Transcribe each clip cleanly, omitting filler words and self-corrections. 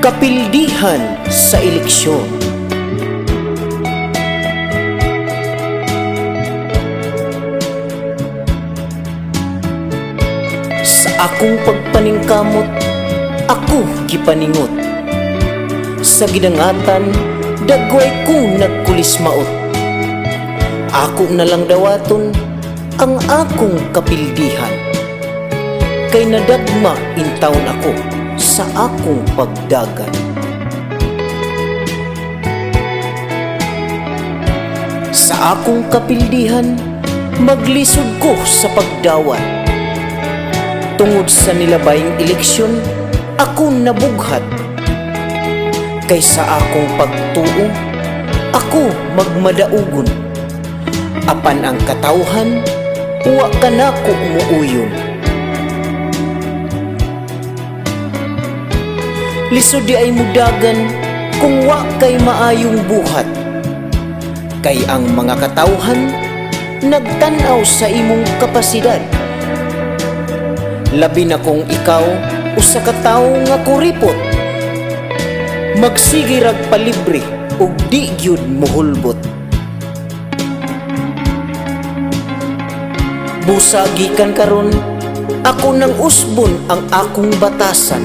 Kapildihan sa eleksyon. Sa akong pagpaningkamot, ako gipaningot. Sa gidangatan, dagway ko nagkulismaot. Ako na lang dawaton ang akong kapildihan. Kay nadagma intawon ako sa akong pagdagan. Sa akong kapildihan, maglisod ko sa pagdawat. Tungod sa nilabayng eleksyon, ako nabughat. Kay sa akong pagtuo, ako magmadaugon. Apan ang katawhan, wa ka na ko umuuyon. Lisod di ay mudagan kung wa kay maayong buhat. Kay ang mga katawhan nagtanaw sa imong kapasidad. Labi na kung ikaw usa ka tawo nga kuripot, magsige rag palibre ug di gyud mohulbot. Busagikan karon ako nang usbon ang akong batasan.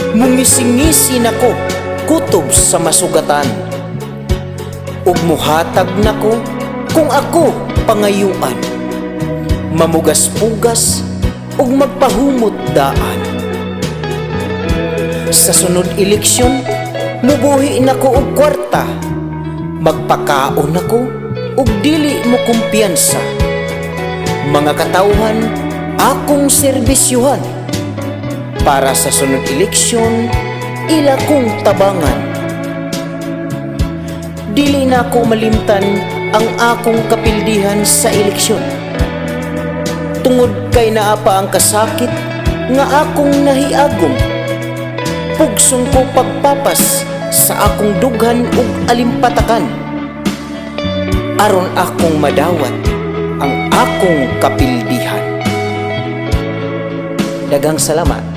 Mungising-ngisi nako kutob sa masugatan. Ug muhatag nako kung ako pangayuan. Mamugas-pugas ug magpahumot daan. Sa sunod eleksyon, mubuhi nako og kwarta. Magpakaon nako ug dili mo kumpiyansa. Mga katawhan, akong serbisyuhan. Para sa sunod eleksyon, ila kong tabangan. Dili na ko malimtan ang akong kapildihan sa eleksyon. Tungod kay naa pa ang kasakit nga akong nahiagom. Pugsong ko pagpapas sa akong dughan ug alimpatakan. Aron akong madawat ang akong kapildihan. Daghang salamat.